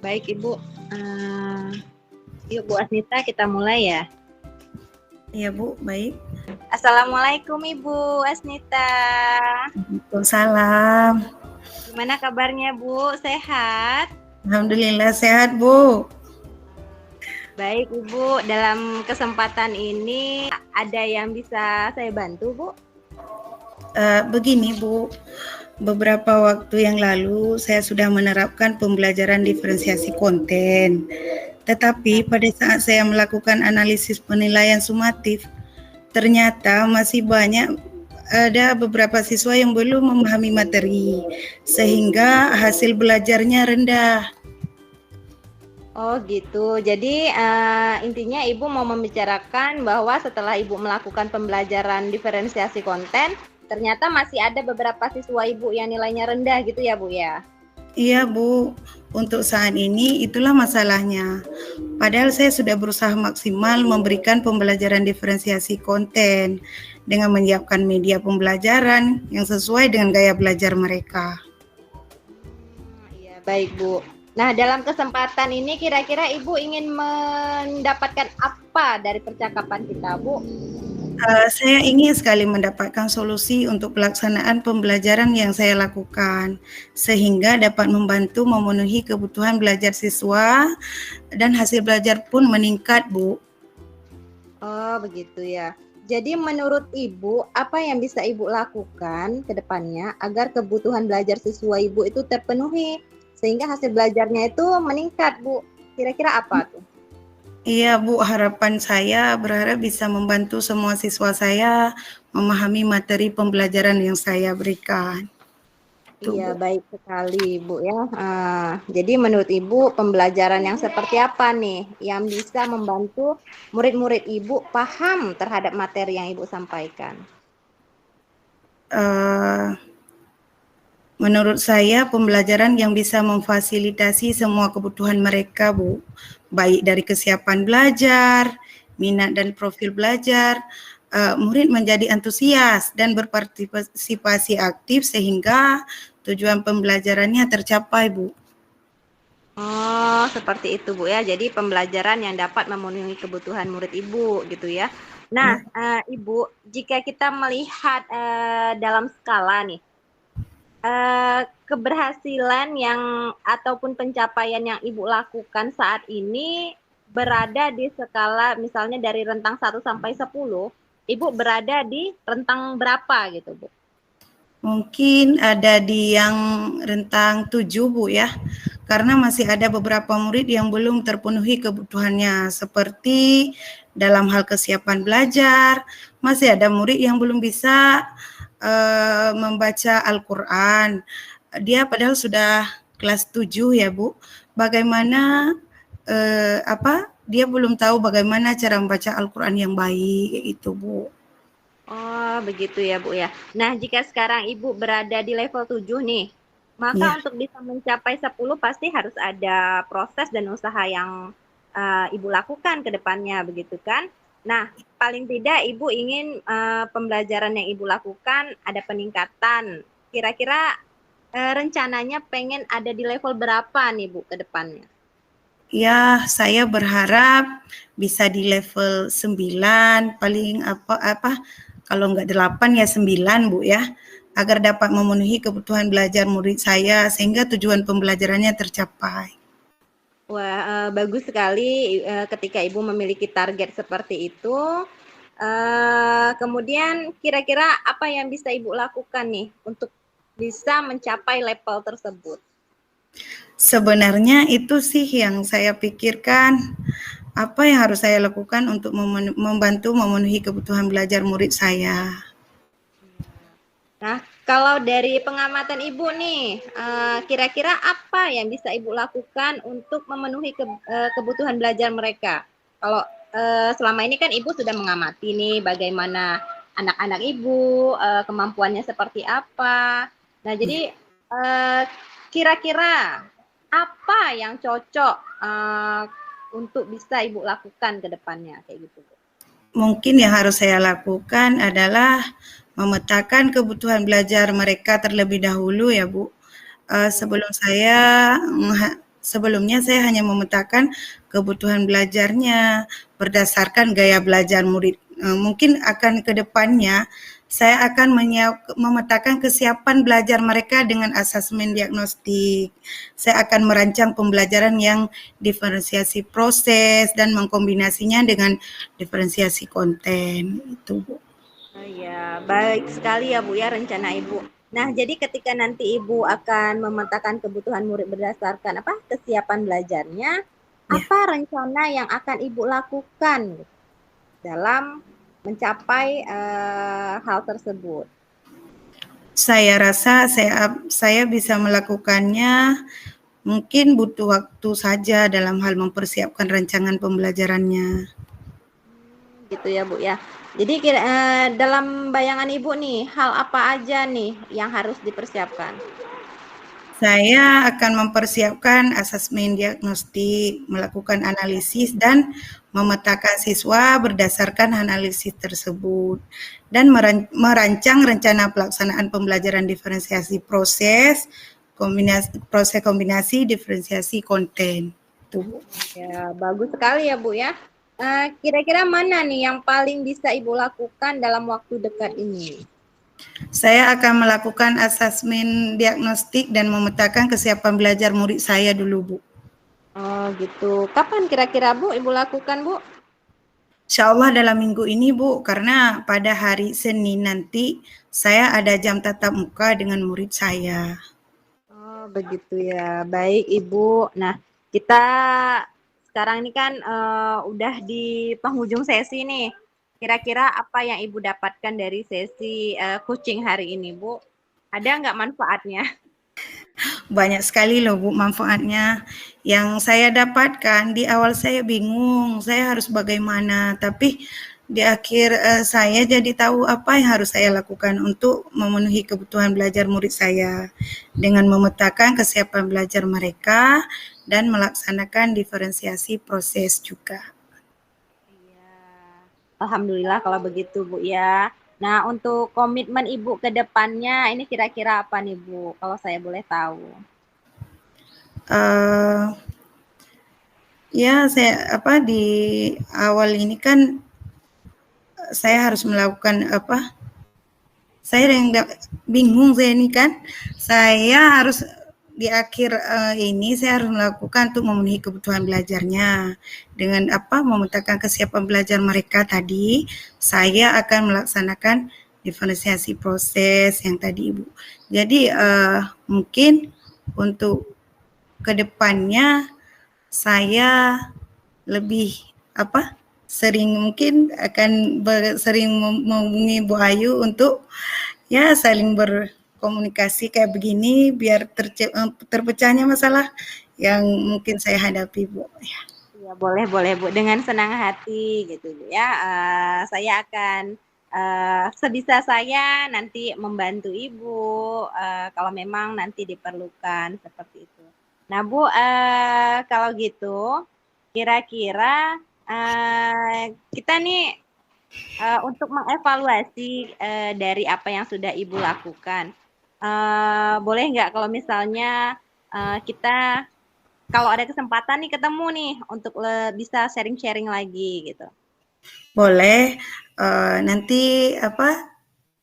Baik Ibu, yuk Bu Asnita kita mulai ya. Iya Bu, baik. Assalamualaikum Ibu Asnita. Waalaikumsalam. Gimana kabarnya Bu? Sehat? Alhamdulillah sehat Bu. Baik Ibu, dalam kesempatan ini ada yang bisa saya bantu Bu? Begini Bu, beberapa waktu yang lalu saya sudah menerapkan pembelajaran diferensiasi konten. Tetapi pada saat saya melakukan analisis penilaian sumatif, ternyata masih banyak ada beberapa siswa yang belum memahami materi, sehingga hasil belajarnya rendah. Oh gitu, jadi intinya Ibu mau membicarakan bahwa setelah Ibu melakukan pembelajaran diferensiasi konten, ternyata masih ada beberapa siswa Ibu yang nilainya rendah gitu ya Bu ya? Iya Bu, untuk saat ini itulah masalahnya. Padahal saya sudah berusaha maksimal memberikan pembelajaran diferensiasi konten dengan menyiapkan media pembelajaran yang sesuai dengan gaya belajar mereka. Iya, baik Bu. Nah, dalam kesempatan ini kira-kira Ibu ingin mendapatkan apa dari percakapan kita, Bu? Saya ingin sekali mendapatkan solusi untuk pelaksanaan pembelajaran yang saya lakukan, sehingga dapat membantu memenuhi kebutuhan belajar siswa dan hasil belajar pun meningkat, Bu. Oh, begitu ya. Jadi menurut Ibu, apa yang bisa Ibu lakukan ke depannya agar kebutuhan belajar siswa Ibu itu terpenuhi sehingga hasil belajarnya itu meningkat, Bu? Kira-kira apa tuh? Iya Bu, harapan saya berharap bisa membantu semua siswa saya memahami materi pembelajaran yang saya berikan. Iya, baik sekali Bu ya. Jadi menurut Ibu pembelajaran yang seperti apa nih yang bisa membantu murid-murid Ibu paham terhadap materi yang Ibu sampaikan? Menurut saya pembelajaran yang bisa memfasilitasi semua kebutuhan mereka Bu, baik dari kesiapan belajar, minat dan profil belajar, murid menjadi antusias dan berpartisipasi aktif sehingga tujuan pembelajarannya tercapai Bu. Oh, seperti itu Bu ya. Jadi pembelajaran yang dapat memenuhi kebutuhan murid Ibu gitu ya. Nah, Ya. Ibu, jika kita melihat dalam skala nih, keberhasilan yang ataupun pencapaian yang Ibu lakukan saat ini berada di skala misalnya dari rentang 1 sampai 10, Ibu berada di rentang berapa gitu, Bu? Mungkin ada di yang rentang 7 Bu ya, karena masih ada beberapa murid yang belum terpenuhi kebutuhannya seperti dalam hal kesiapan belajar, masih ada murid yang belum bisa membaca Al-Quran. Dia padahal sudah kelas 7 ya Bu. Bagaimana dia belum tahu bagaimana cara membaca Al-Quran yang baik itu Bu. Oh, begitu ya, Bu ya. Nah, jika sekarang Ibu berada di level 7 nih, maka Ya. untuk bisa mencapai 10 pasti harus ada proses dan usaha yang Ibu lakukan ke depannya, begitu kan? Nah, paling tidak Ibu ingin pembelajaran yang Ibu lakukan ada peningkatan. Kira-kira rencananya pengen ada di level berapa nih, Bu, ke depannya? Ya, saya berharap bisa di level 9, paling kalau nggak 8 ya 9 Bu ya, agar dapat memenuhi kebutuhan belajar murid saya sehingga tujuan pembelajarannya tercapai. Wah, bagus sekali ketika Ibu memiliki target seperti itu. Kemudian kira-kira apa yang bisa Ibu lakukan nih untuk bisa mencapai level tersebut? Sebenarnya itu sih yang saya pikirkan, apa yang harus saya lakukan untuk membantu memenuhi kebutuhan belajar murid saya. Nah, kalau dari pengamatan Ibu nih, kira-kira apa yang bisa Ibu lakukan untuk memenuhi kebutuhan belajar mereka? Kalau selama ini kan Ibu sudah mengamati nih bagaimana anak-anak Ibu, kemampuannya seperti apa. Nah, jadi kira-kira apa yang cocok untuk bisa Ibu lakukan ke depannya kayak gitu? Mungkin yang harus saya lakukan adalah memetakan kebutuhan belajar mereka terlebih dahulu ya Bu. Sebelum saya Sebelumnya saya hanya memetakan kebutuhan belajarnya berdasarkan gaya belajar murid. Mungkin akan ke depannya saya akan memetakan kesiapan belajar mereka dengan asesmen diagnostik. Saya akan merancang pembelajaran yang diferensiasi proses dan mengkombinasinya dengan diferensiasi konten. Itu, Bu. Oh ya, baik sekali ya Bu ya rencana Ibu. Nah, jadi ketika nanti Ibu akan memetakan kebutuhan murid berdasarkan apa kesiapan belajarnya, Ya. apa rencana yang akan Ibu lakukan dalam mencapai hal tersebut? Saya rasa saya bisa melakukannya mungkin butuh waktu saja dalam hal mempersiapkan rancangan pembelajarannya. Gitu ya Bu ya. Jadi dalam bayangan Ibu nih, hal apa aja nih yang harus dipersiapkan? Saya akan mempersiapkan asesmen diagnostik, melakukan analisis dan memetakan siswa berdasarkan analisis tersebut, dan merancang rencana pelaksanaan pembelajaran diferensiasi proses kombinasi diferensiasi konten. Tuh. Ya, bagus sekali ya Bu ya. Kira-kira mana nih yang paling bisa Ibu lakukan dalam waktu dekat ini? Saya akan melakukan asesmen diagnostik dan memetakan kesiapan belajar murid saya dulu, Bu. Oh gitu. Kapan kira-kira Bu Ibu lakukan Bu? Insya Allah dalam minggu ini, Bu, karena pada hari Senin nanti saya ada jam tatap muka dengan murid saya. Oh begitu ya. Baik Ibu. Nah, kita sekarang ini kan udah di penghujung sesi nih. Kira-kira apa yang Ibu dapatkan dari sesi coaching hari ini Bu? Ada nggak manfaatnya? Banyak sekali loh, Bu, manfaatnya. Yang saya dapatkan di awal saya bingung, saya harus bagaimana, tapi di akhir saya jadi tahu apa yang harus saya lakukan untuk memenuhi kebutuhan belajar murid saya dengan memetakan kesiapan belajar mereka dan melaksanakan diferensiasi proses juga. Iya. Alhamdulillah kalau begitu Bu ya. Nah, untuk komitmen Ibu ke depannya ini kira-kira apa nih Bu? Kalau saya boleh tahu. Uh, ya saya di awal ini kan saya harus melakukan saya yang bingung saya ini kan, saya harus di akhir ini saya harus melakukan untuk memenuhi kebutuhan belajarnya dengan memetakan kesiapan belajar mereka tadi. Saya akan melaksanakan diferensiasi proses yang tadi Ibu. Jadi mungkin untuk kedepannya saya lebih sering mungkin akan sering menghubungi Bu Ayu untuk ya saling berkomunikasi kayak begini biar terpecahnya masalah yang mungkin saya hadapi, Bu. Ya. Ya, boleh, boleh Bu. Dengan senang hati gitu Bu ya. Saya akan sebisa saya nanti membantu Ibu kalau memang nanti diperlukan seperti itu. Nah Bu, kalau gitu kira-kira kita nih untuk mengevaluasi dari apa yang sudah Ibu lakukan, boleh nggak kalau misalnya kita kalau ada kesempatan nih ketemu nih untuk bisa sharing-sharing lagi gitu. Boleh nanti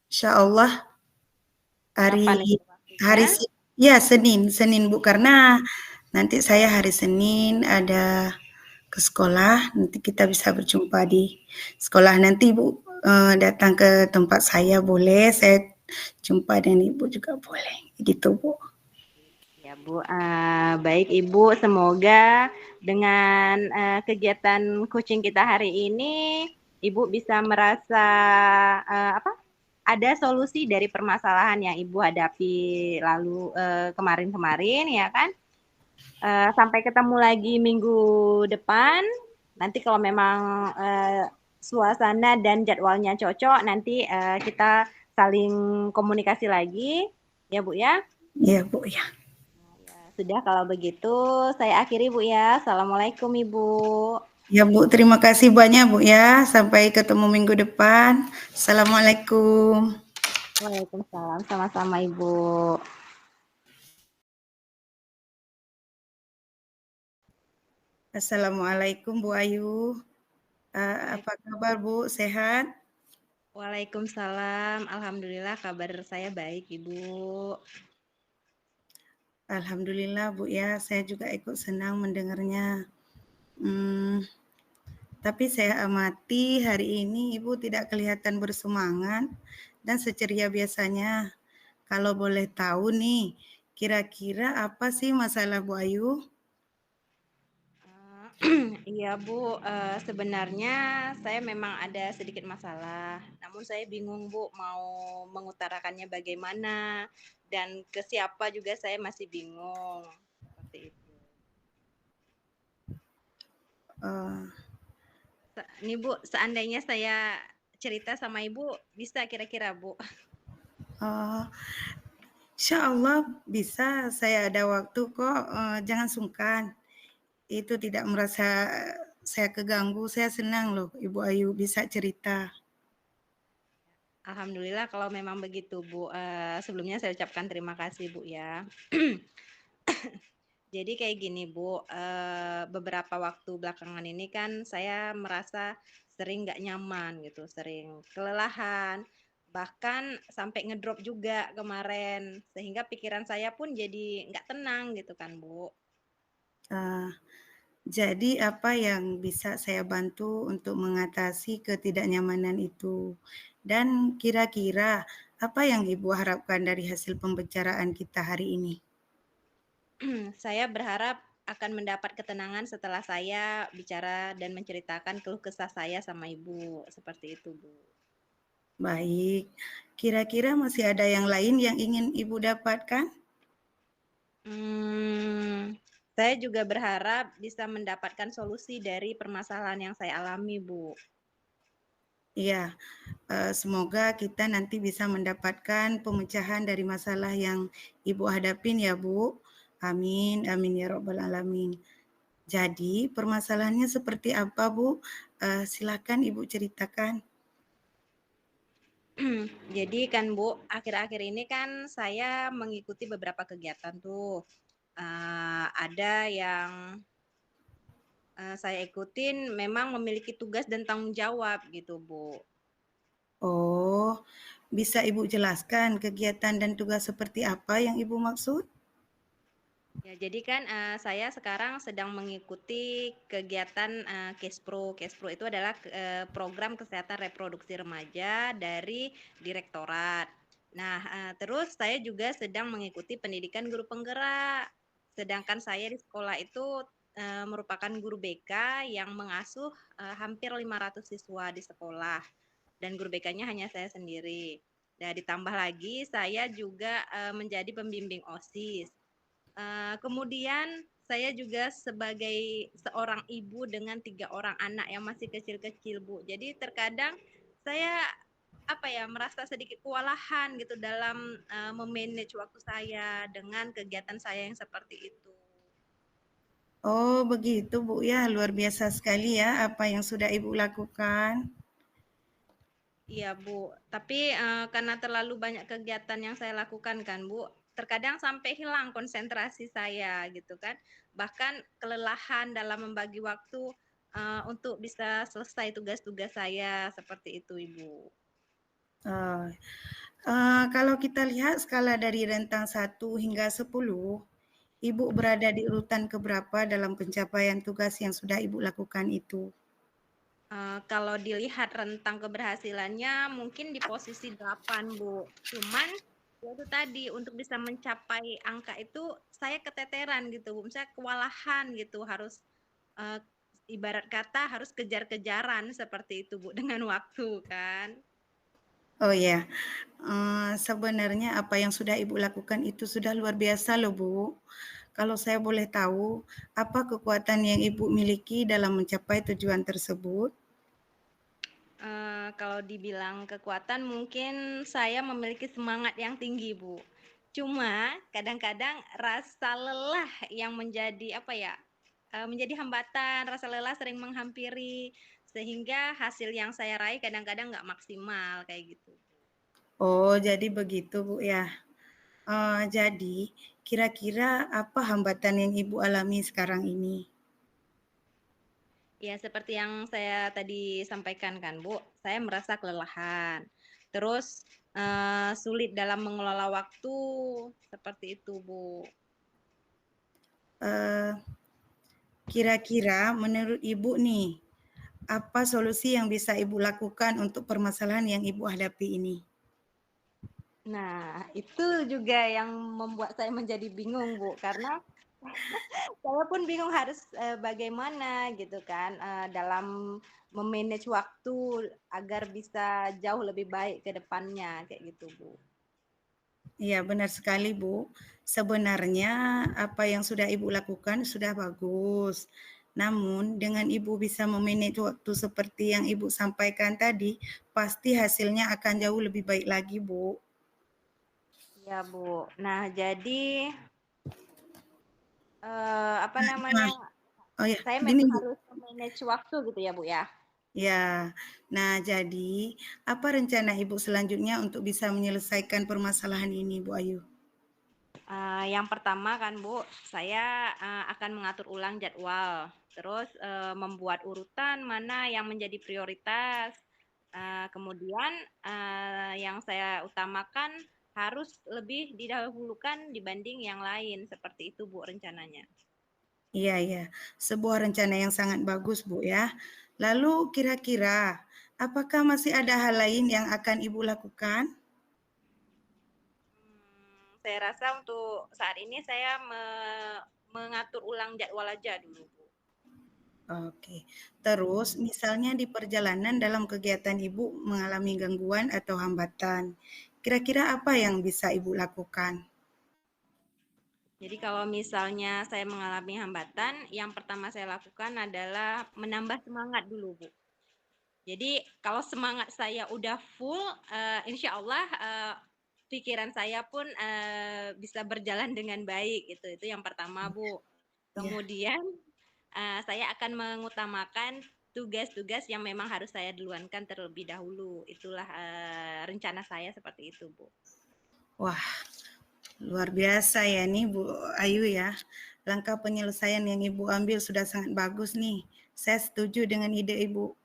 Insya Allah hari Kapan itu waktunya? hari ya Senin Bu, karena nanti saya hari Senin ada ke sekolah, nanti kita bisa berjumpa di sekolah. Nanti Ibu datang ke tempat saya boleh, saya jumpa dengan Ibu juga boleh. Gitu, Bu. Ya Bu, baik Ibu, semoga dengan kegiatan coaching kita hari ini, Ibu bisa merasa apa? Ada solusi dari permasalahan yang Ibu hadapi lalu kemarin-kemarin, ya kan? Sampai ketemu lagi minggu depan. Nanti kalau memang suasana dan jadwalnya cocok, nanti kita saling komunikasi lagi, ya Bu ya. Ya, Bu, ya. Sudah kalau begitu, saya akhiri Bu ya. Assalamualaikum Ibu. Ya, Bu, terima kasih banyak, Bu ya. Sampai ketemu minggu depan. Assalamualaikum. Waalaikumsalam, sama-sama Ibu. Assalamualaikum Bu Ayu. Apa kabar Bu? Sehat? Waalaikumsalam. Alhamdulillah kabar saya baik, Ibu. Alhamdulillah Bu ya, saya juga ikut senang mendengarnya. Hmm, tapi saya amati hari ini Ibu tidak kelihatan bersemangat dan seceria biasanya. Kalau boleh tahu nih, kira-kira apa sih masalah Bu Ayu? Iya, Bu. Sebenarnya saya memang ada sedikit masalah. Namun saya bingung, Bu, mau mengutarakannya bagaimana dan ke siapa juga saya masih bingung. Seperti itu. Uh, Nih, Bu, seandainya saya cerita sama Ibu, bisa kira-kira, Bu? uh, Insya Allah bisa, saya ada waktu kok. Jangan sungkan. Itu tidak merasa saya keganggu. Saya senang loh Ibu Ayu bisa cerita. Alhamdulillah kalau memang begitu, Bu. Sebelumnya saya ucapkan terima kasih, Bu ya. Jadi kayak gini, Bu. Beberapa waktu belakangan ini kan saya merasa sering nggak nyaman gitu, sering kelelahan, bahkan sampai ngedrop juga kemarin, sehingga pikiran saya pun jadi nggak tenang gitu kan, Bu. Uh, jadi apa yang bisa saya bantu untuk mengatasi ketidaknyamanan itu? Dan kira-kira apa yang Ibu harapkan dari hasil pembicaraan kita hari ini? Saya berharap akan mendapat ketenangan setelah saya bicara dan menceritakan keluh kesah saya sama Ibu. Seperti itu, Bu. Baik, kira-kira masih ada yang lain yang ingin Ibu dapatkan? Hmm, saya juga berharap bisa mendapatkan solusi dari permasalahan yang saya alami, Bu. Iya, semoga kita nanti bisa mendapatkan pemecahan dari masalah yang Ibu hadapin ya Bu. Amin, amin ya Rabbal Alamin. Jadi permasalahannya seperti apa Bu? Silakan Ibu ceritakan. Jadi kan Bu, akhir-akhir ini kan saya mengikuti beberapa kegiatan tuh. Ada yang saya ikutin memang memiliki tugas dan tanggung jawab gitu, Bu. Oh, bisa Ibu jelaskan kegiatan dan tugas seperti apa yang Ibu maksud? Ya, jadi kan saya sekarang sedang mengikuti kegiatan Kespro. Kespro itu adalah program kesehatan reproduksi remaja dari Direktorat. Nah, terus saya juga sedang mengikuti pendidikan guru penggerak. Sedangkan saya di sekolah itu merupakan guru BK yang mengasuh hampir 500 siswa di sekolah. Dan guru BK-nya hanya saya sendiri. Nah, ditambah lagi saya juga menjadi pembimbing OSIS. Kemudian saya juga sebagai seorang ibu dengan 3 orang anak yang masih kecil-kecil, Bu. Jadi terkadang saya apa ya merasa sedikit kewalahan gitu dalam memanage waktu saya dengan kegiatan saya yang seperti itu. Oh, begitu Bu ya, luar biasa sekali ya apa yang sudah Ibu lakukan. Iya, Bu. Tapi karena terlalu banyak kegiatan yang saya lakukan kan, Bu, terkadang sampai hilang konsentrasi saya gitu kan. Bahkan kelelahan dalam membagi waktu untuk bisa selesai tugas-tugas saya seperti itu, Ibu. Uh, Kalau kita lihat skala dari rentang 1 hingga 10, Ibu berada di urutan keberapa dalam pencapaian tugas yang sudah Ibu lakukan itu? Kalau dilihat rentang keberhasilannya mungkin di posisi 8, Bu. Cuman ya itu tadi untuk bisa mencapai angka itu saya keteteran gitu, Bu. Misalnya kewalahan gitu, harus eh, ibarat kata harus kejar-kejaran seperti itu, Bu, dengan waktu kan. Oh ya, sebenarnya apa yang sudah Ibu lakukan itu sudah luar biasa loh Bu. Kalau saya boleh tahu, apa kekuatan yang Ibu miliki dalam mencapai tujuan tersebut? Kalau dibilang kekuatan mungkin saya memiliki semangat yang tinggi, Bu. Cuma kadang-kadang rasa lelah yang menjadi apa ya? Menjadi hambatan, rasa lelah sering menghampiri sehingga hasil yang saya raih kadang-kadang nggak maksimal kayak gitu. Oh, jadi begitu Bu ya. Jadi, kira-kira apa hambatan yang Ibu alami sekarang ini? Ya, seperti yang saya tadi sampaikan kan, Bu, saya merasa kelelahan. Terus sulit dalam mengelola waktu, seperti itu, Bu. Eh, Kira-kira menurut Ibu nih, apa solusi yang bisa Ibu lakukan untuk permasalahan yang Ibu hadapi ini? Nah, itu juga yang membuat saya menjadi bingung, Bu, karena saya pun bingung harus bagaimana gitu kan dalam memanage waktu agar bisa jauh lebih baik ke depannya kayak gitu, Bu. Iya, benar sekali, Bu. Sebenarnya apa yang sudah Ibu lakukan sudah bagus. Namun, dengan Ibu bisa memanage waktu seperti yang Ibu sampaikan tadi, pasti hasilnya akan jauh lebih baik lagi, Bu. Iya, Bu. Nah, jadi apa namanya? Nah, oh ya, Saya gini, memang Bu. harus manage waktu gitu ya, Bu ya. Ya, nah jadi apa rencana Ibu selanjutnya untuk bisa menyelesaikan permasalahan ini, Bu Ayu? Yang pertama kan Bu, saya akan mengatur ulang jadwal, terus membuat urutan mana yang menjadi prioritas. Kemudian yang saya utamakan harus lebih didahulukan dibanding yang lain, seperti itu Bu rencananya. Iya, iya. Sebuah rencana yang sangat bagus, Bu ya. Lalu kira-kira apakah masih ada hal lain yang akan Ibu lakukan? Saya rasa untuk saat ini saya mengatur ulang jadwal aja dulu Bu. Oke. Terus misalnya di perjalanan dalam kegiatan Ibu mengalami gangguan atau hambatan. Kira-kira apa yang bisa Ibu lakukan? Jadi kalau misalnya saya mengalami hambatan, yang pertama saya lakukan adalah menambah semangat dulu, Bu. Jadi kalau semangat saya udah full, insya Allah pikiran saya pun bisa berjalan dengan baik gitu. Itu yang pertama, Bu. Ya. Kemudian saya akan mengutamakan tugas-tugas yang memang harus saya duluankan terlebih dahulu. Itulah rencana saya seperti itu, Bu. Wah, luar biasa ya nih Bu Ayu ya. Langkah penyelesaian yang Ibu ambil sudah sangat bagus nih. Saya setuju dengan ide Ibu.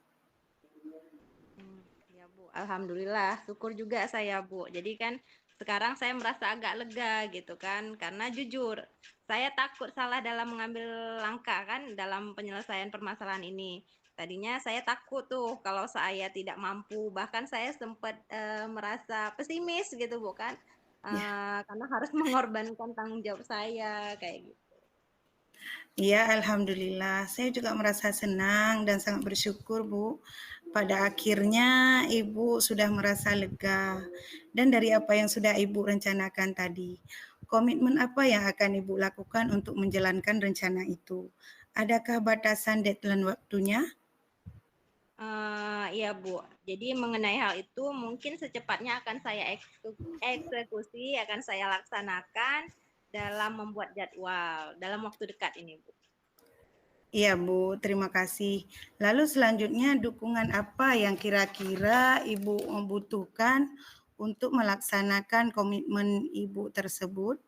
Ya Bu, alhamdulillah, syukur juga saya Bu. Jadi kan sekarang saya merasa agak lega gitu kan, karena jujur saya takut salah dalam mengambil langkah kan dalam penyelesaian permasalahan ini. Tadinya saya takut tuh kalau saya tidak mampu, bahkan saya sempat merasa pesimis gitu Bu kan, Ya. karena harus mengorbankan tanggung jawab saya kayak gitu. Iya, alhamdulillah. Saya juga merasa senang dan sangat bersyukur, Bu. Pada akhirnya Ibu sudah merasa lega. Dan dari apa yang sudah Ibu rencanakan tadi, komitmen apa yang akan Ibu lakukan untuk menjalankan rencana itu? Adakah batasan deadline waktunya? Iya Bu, jadi mengenai hal itu mungkin secepatnya akan saya eksekusi, akan saya laksanakan dalam membuat jadwal dalam waktu dekat ini Bu. Iya Bu, terima kasih. Lalu selanjutnya dukungan apa yang kira-kira Ibu membutuhkan untuk melaksanakan komitmen Ibu tersebut?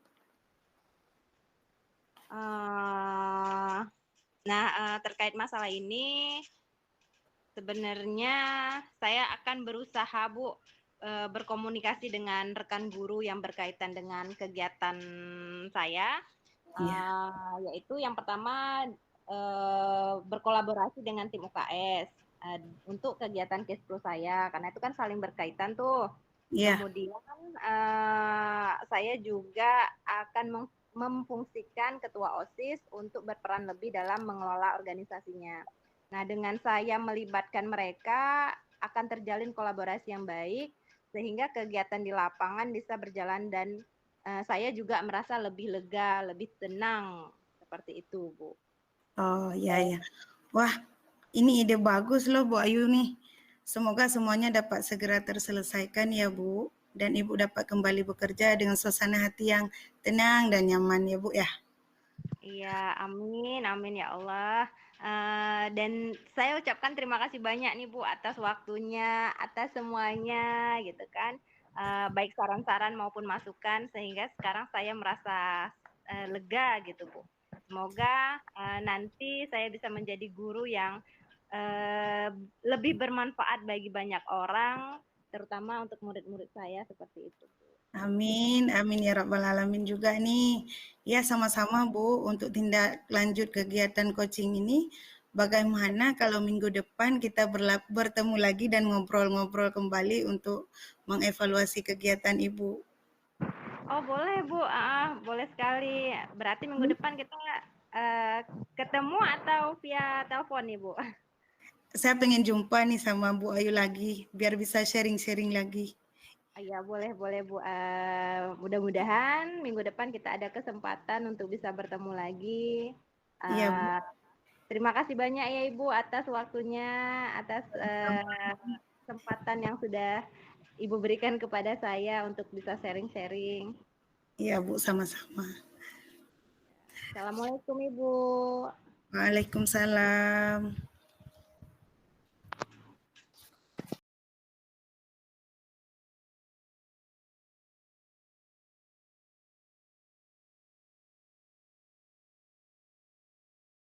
Uh, Terkait masalah ini sebenarnya saya akan berusaha Bu berkomunikasi dengan rekan guru yang berkaitan dengan kegiatan saya. Iya, Yaitu yang pertama berkolaborasi dengan tim UKS untuk kegiatan Kespro saya, karena itu kan saling berkaitan tuh. iya. Kemudian saya juga akan memfungsikan ketua OSIS untuk berperan lebih dalam mengelola organisasinya. Nah, dengan saya melibatkan mereka akan terjalin kolaborasi yang baik sehingga kegiatan di lapangan bisa berjalan dan saya juga merasa lebih lega, lebih tenang seperti itu, Bu. Oh, iya, iya. Wah, ini ide bagus loh Bu Ayu nih. Semoga semuanya dapat segera terselesaikan ya Bu. Dan Ibu dapat kembali bekerja dengan suasana hati yang tenang dan nyaman ya Bu ya. Iya, amin, amin ya Allah. Dan saya ucapkan terima kasih banyak nih Bu atas waktunya, atas semuanya gitu kan. Baik saran-saran maupun masukan sehingga sekarang saya merasa lega gitu Bu. Semoga nanti saya bisa menjadi guru yang lebih bermanfaat bagi banyak orang, terutama untuk murid-murid saya seperti itu. Amin, amin ya rabbal alamin juga nih. Ya sama-sama Bu, untuk tindak lanjut kegiatan coaching ini, bagaimana kalau minggu depan kita bertemu lagi dan ngobrol-ngobrol kembali untuk mengevaluasi kegiatan Ibu. Oh boleh Bu, boleh sekali. Berarti minggu Hmm? depan kita uh, ketemu atau via telepon nih Bu? Saya pengen jumpa nih sama Bu Ayu lagi, biar bisa sharing-sharing lagi. Iya boleh boleh Bu. Mudah-mudahan minggu depan kita ada kesempatan untuk bisa bertemu lagi. Iya Bu, Uh, Terima kasih banyak ya Ibu atas waktunya, atas kesempatan yang sudah Ibu berikan kepada saya untuk bisa sharing-sharing. iya Bu, sama-sama. Assalamualaikum Ibu. Waalaikumsalam.